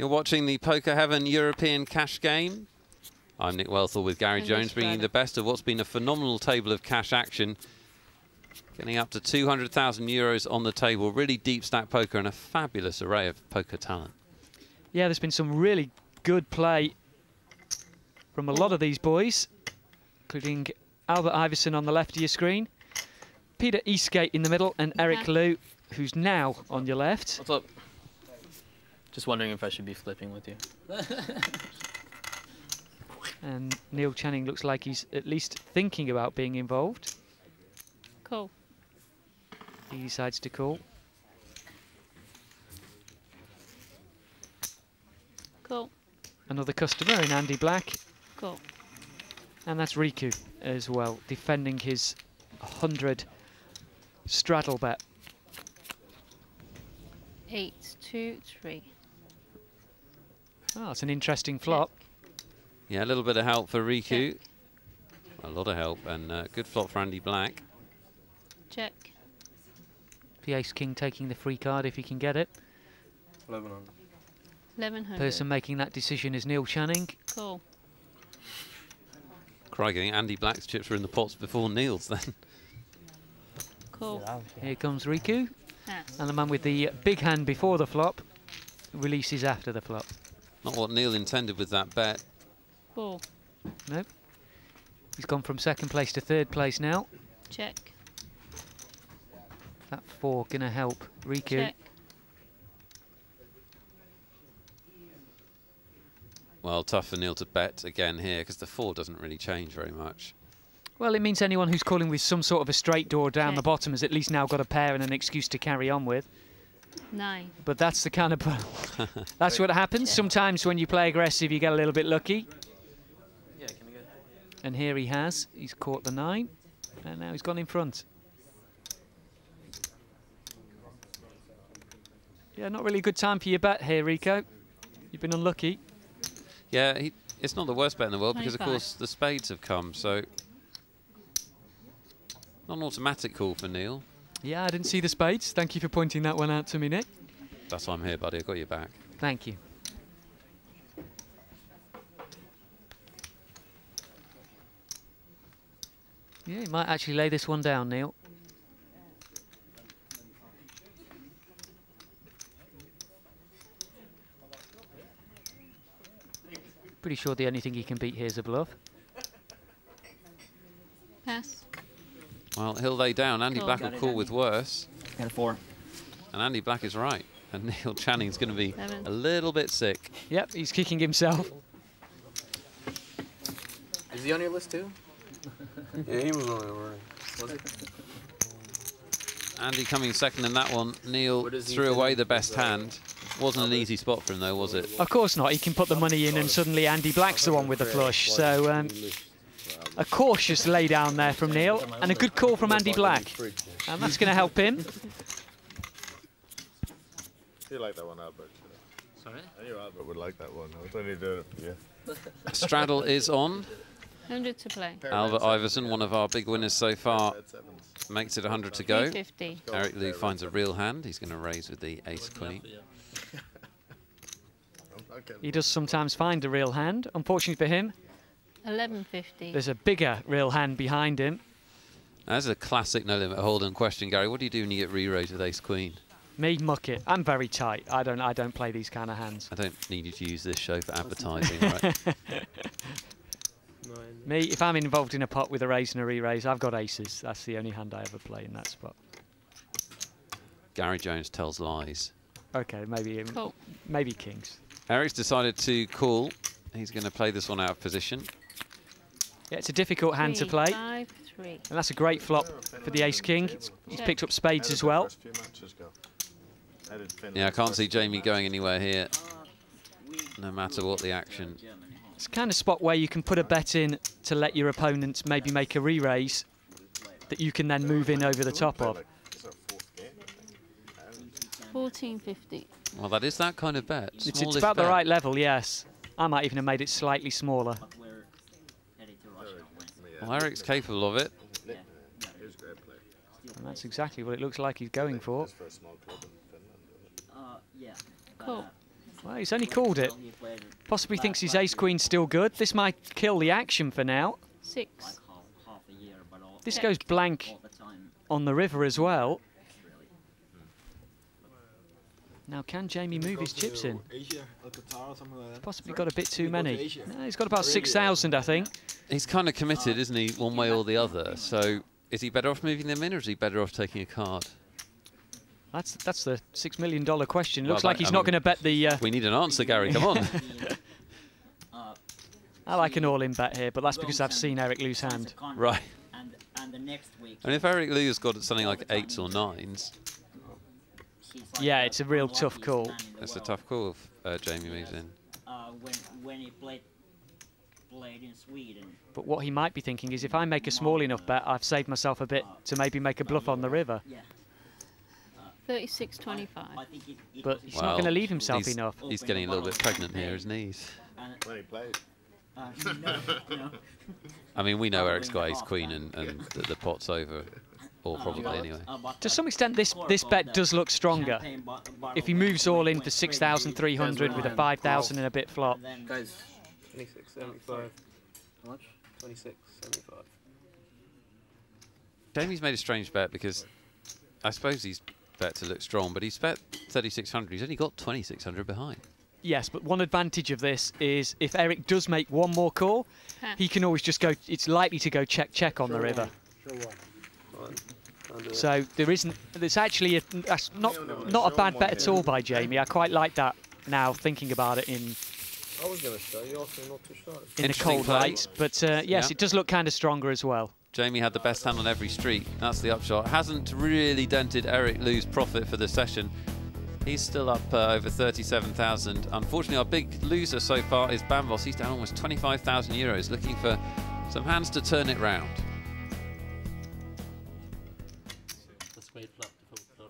You're watching the Poker Heaven European Cash Game. I'm Nick Wealthall with Gary Jones, bringing you the best of what's been a phenomenal table of cash action. Getting up to 200,000 euros on the table. Really deep stack poker and a fabulous array of poker talent. Yeah, there's been some really good play from a lot of these boys, including Albert Iverson on the left of your screen, Peter Eastgate in the middle, and Eric Liu, who's now on your left. What's up? Just wondering if I should be flipping with you. And Neil Channing looks like he's at least thinking about being involved. Cool. He decides to call. Cool. Another customer in Andy Black. Cool. And that's Riku as well, defending his 100 straddle bet. 8, 2, 3. Oh, it's an interesting flop. Yeah, a little bit of help for Riku. Check. A lot of help, and good flop for Andy Black. Check. The ace-king taking the free card if he can get it. 1100. 1100. Person making that decision is Neil Channing. Cool. Crikey, I think Andy Black's chips were in the pots before Neil's then. Cool. Here comes Riku. Pass. And the man with the big hand before the flop releases after the flop. Not what Neil intended with that bet. Cool. Nope. He's gone from second place to third place now. Check. That 4 going to help Riku. Check. Well, tough for Neil to bet again here because the 4 doesn't really change very much. Well, it means anyone who's calling with some sort of a straight door down Okay. the bottom has at least now got a pair and an excuse to carry on with. 9. But that's the kind of... that's what happens. Yeah. Sometimes when you play aggressive, you get a little bit lucky. Yeah, can we go? And here he has. He's caught the 9. And now he's gone in front. Yeah, not really a good time for your bet here, Rico. You've been unlucky. Yeah, it's not the worst bet in the world because, of 25. course, the spades have come, so... Not an automatic call for Neil. Yeah, I didn't see the spades. Thank you for pointing that one out to me, Nick. That's why I'm here, buddy. I got your back. Thank you. Yeah, you might actually lay this one down, Neil. Pretty sure the only thing he can beat here is a bluff. Pass. Well, he'll lay down. Andy Cool. Black Got will it, call Andy. with worse. Got a 4. And Andy Black is right. And Neil Channing's going to be 7. a little bit sick. Yep, he's kicking himself. Is he on your list too? Yeah, he was on it, right? Was it? Andy coming second in that one. Neil What does he threw think? away the best hand. Wasn't an easy spot for him, though, was it? Of course not. He can put the money in and suddenly Andy Black's the one with the flush. So a cautious lay down there from Neil and a good call from Andy Black. And that's going to help him. You like that one, Albert? Sorry? I knew Albert would like that one. I was only doing it for you. Straddle is on. 100 to play. Albert Iverson, one of our big winners so far, makes it 100 to go. 350. Eric Liu finds a real hand. He's going to raise with the ace-queen. He does sometimes find a real hand. Unfortunately for him, 1150. there's a bigger real hand behind him. That's a classic no-limit hold'em question, Gary. What do you do when you get re-raised with ace-queen? Me, muck it. I'm very tight. I don't play these kind of hands. I don't need you to use this show for advertising, right? Me, if I'm involved in a pot with a raise and a re-raise, I've got aces. That's the only hand I ever play in that spot. Gary Jones tells lies. Okay, maybe Cool. maybe kings. Eric's decided to call. He's going to play this one out of position. Yeah, it's a difficult hand to 3, play. 5, 3. And that's a great flop for the ace-king. He's picked up spades as well. Yeah, I can't see Jamie going anywhere here, no matter what the action. It's the kind of spot where you can put a bet in to let your opponent maybe make a re-raise that you can then move in over the top of. 1450. Well, that is that kind of bet. It's Smallest about the bet. right level, yes. I might even have made it slightly smaller. Well, Eric's capable of it. And that's exactly what it looks like he's going for. Cool. Well, he's only called it. Possibly thinks his ace-queen's still good. This might kill the action for now. 6. This goes blank on the river as well. Now, can Jamie move his chips in? Possibly got a bit too many. No, he's got about 6,000, I think. He's kind of committed, isn't he, one way or the other? So is he better off moving them in, or is he better off taking a card? That's the $6 million question. Well, Looks like he's not going to bet the... We need an answer, Gary. Come on. I like an all-in bet here, but that's because I've seen Eric lose hand. Right. And the next week. I mean, if Eric Liu's got something like 8s or 9s... Yeah, it's a real tough call. It's a tough call if Jamie moves in. When he played in Sweden. But what he might be thinking is, if I make a small enough bet, I've saved myself a bit to maybe make a bluff on the river. Yeah. 36.25. But he's not going to leave himself enough. He's getting a little bit pregnant here, isn't he? When he plays. No. I mean, we know Eric's got ace-queen and the pot's over. Or probably anyway. To some extent, this bet does look stronger. If he moves all in for 6,300 with a 5,000 and a bit flop. Guys, 26.75. How much? 26.75. Jamie's made a strange bet because I suppose he's bet to look strong, but he's bet 3,600. He's only got 2,600 behind. Yes, but one advantage of this is if Eric does make one more call, he can always just go. It's likely to go check on the river. So there's actually that's not a bad bet at all by Jamie. I quite like that now, thinking about it in I was going to say, you asked me not to show. in the cold light. But yes, it does look kind of stronger as well. Jamie had the best hand on every street. That's the upshot. Hasn't really dented Eric Liu's profit for the session. He's still up over 37,000. Unfortunately, our big loser so far is Bambos. He's down almost 25,000 euros, looking for some hands to turn it round.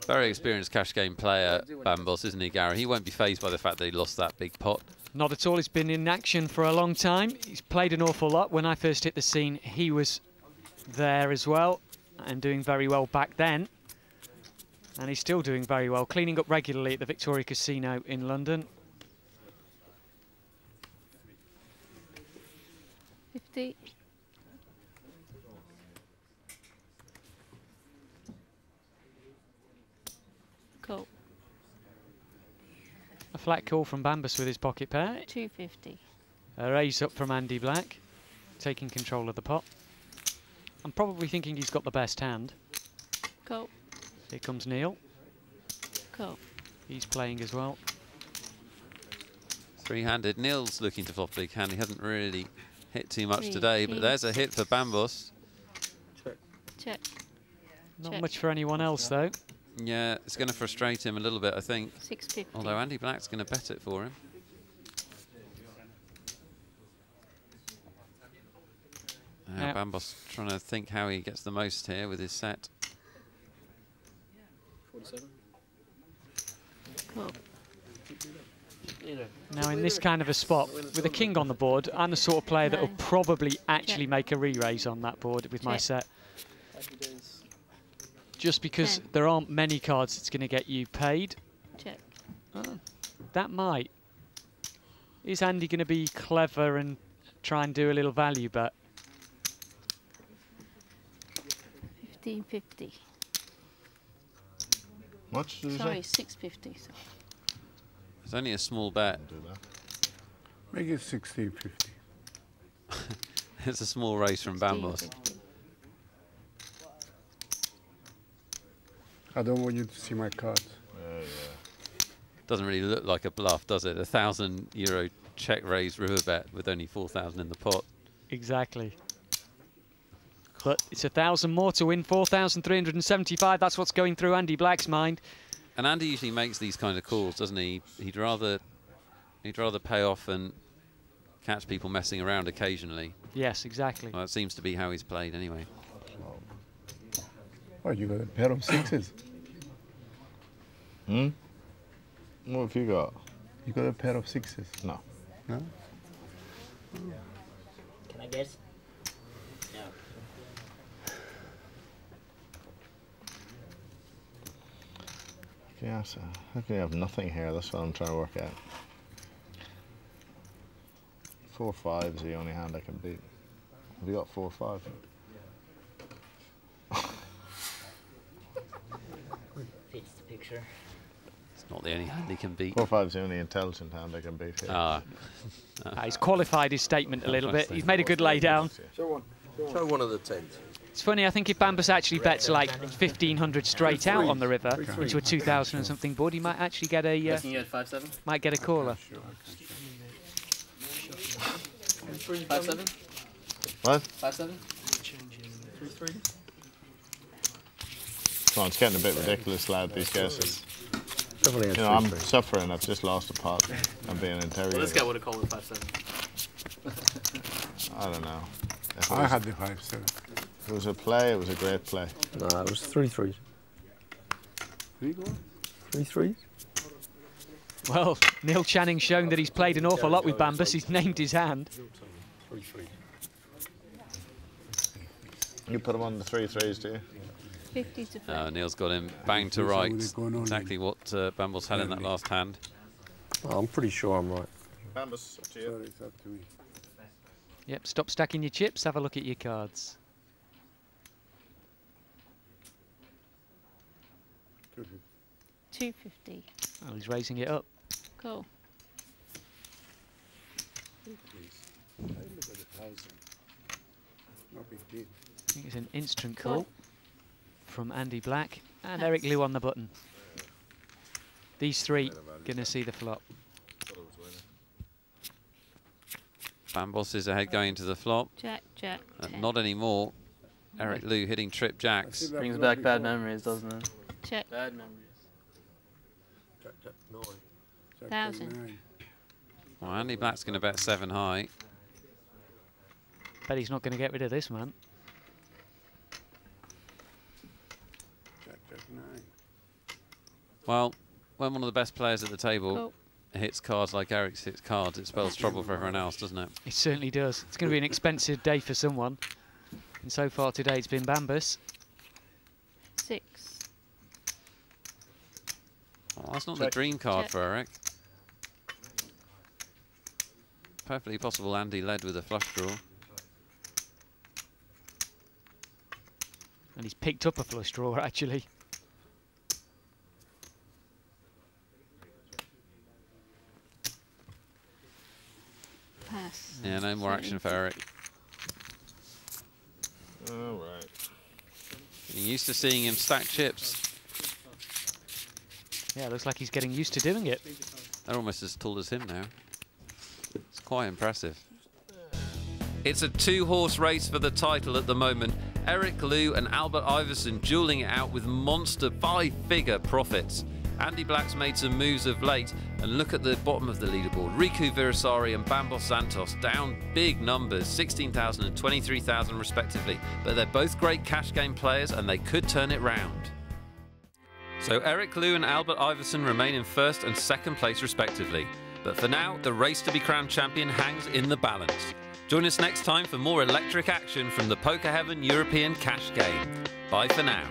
Very experienced cash game player, Bambos, isn't he, Gary? He won't be fazed by the fact that he lost that big pot. Not at all. He's been in action for a long time. He's played an awful lot. When I first hit the scene, he was there as well and doing very well back then. And he's still doing very well, cleaning up regularly at the Victoria Casino in London. 50. Cool. A flat call from Bambus with his pocket pair. 250. A raise up from Andy Black, taking control of the pot. I'm probably thinking he's got the best hand. Cool. Here comes Neil. Cool. He's playing as well. Three-handed. Neil's looking to flop a big hand. He hasn't really hit too much 3, today, but 8. there's a hit for Bambos. Check. Not Check. much for anyone else, though. Yeah, it's going to frustrate him a little bit, I think. 650. Although Andy Black's going to bet it for him. Now Bambos trying to think how he gets the most here with his set. 47. Cool. Now, in this kind of a spot, with a king on the board, I'm the sort of player that will probably actually make a re-raise on that board with my set. Just because 10. there aren't many cards that's going to get you paid. Check. That might. Is Andy going to be clever and try and do a little value bet? 1550. Much did you Sorry, say? 650. So. It's only a small bet. Do that. Make it 16.50. It's a small raise from Bambos. 1650. I don't want you to see my cards. Yeah. Doesn't really look like a bluff, does it? €1,000 check raise river bet with only 4,000 in the pot. Exactly. But it's 1,000 more to win 4,375. That's what's going through Andy Black's mind. And Andy usually makes these kind of calls, doesn't he? He'd rather pay off and catch people messing around occasionally. Yes, exactly. Well, it seems to be how he's played anyway. Oh, you got a pair of sixes. Hmm? What have you got? You got a pair of sixes. No. No? Can I guess? No. Yes. How can you have nothing here? That's what I'm trying to work out. 4-5 is the only hand I can beat. Have you got 4-5? Fits the picture. It's not the only hand he can beat. 4-5 is the only intelligent hand I can beat here. Ah. He's qualified his statement a little bit. He's made a good lay down. Show one of the tens. It's funny, I think if Bambus actually bets like 1,500 straight out on the river into a 2,000 and something board, he might actually get a Guessing you had 5-7? might get a caller. 5-7? What? 5-7? Come on, it's getting a bit ridiculous, lad, these guesses. Definitely You know, I'm suffering. I've just lost a pot. I'm being interrogated. Well, this guy would have called with 5-7. I don't know. I had the 5-7. If it was a play, it was a great play. No, it was 3-3. 3-3? Well, Neil Channing's shown that he's played an awful lot with Bambus. He's named his hand. 3-3. You put him on the 3-3s, do you? 50 to 50. Neil's got him banged to rights. Exactly what Bambos had in that last hand. Oh, I'm pretty sure I'm right. Bambus, up to you. Sorry, it's up to me. Yep, stop stacking your chips, have a look at your cards. 250. Oh, he's raising it up. Cool. No big deal. I think it's an instant Cool. call from Andy Black and Eric Liu on the button. These three gonna see the flop. Bambos is ahead going into the flop. Jack, Jack, 10. Not anymore. Eric Liu hitting trip jacks. Brings back bad memories, doesn't it? Check. Bad memories. 1,000. Well, Andy Black's going to bet 7 high. Bet he's not going to get rid of this man. Jack, 9. Well, when one of the best players at the table Cool. hits cards like Eric's hits cards, it spells trouble for everyone else, doesn't it? It certainly does. It's going to be an expensive day for someone. And so far today it's been Bambus. 6. Well, that's not the dream card Check. for Eric. Perfectly possible Andy led with a flush draw. And he's picked up a flush draw actually. Pass. Yeah, no more action for Eric. All right. Getting used to seeing him stack chips. Yeah, looks like he's getting used to doing it. They're almost as tall as him now. It's quite impressive. It's a 2-horse race for the title at the moment. Eric Liu and Albert Iverson dueling it out with monster 5-figure profits. Andy Black's made some moves of late, and look at the bottom of the leaderboard. Riku Virasari and Bambos Santos down big numbers, 16,000 and 23,000 respectively. But they're both great cash game players and they could turn it round. So Eric Liu and Albert Iverson remain in 1st and 2nd place respectively. But for now, the race to be crowned champion hangs in the balance. Join us next time for more electric action from the Poker Heaven European Cash Game. Bye for now.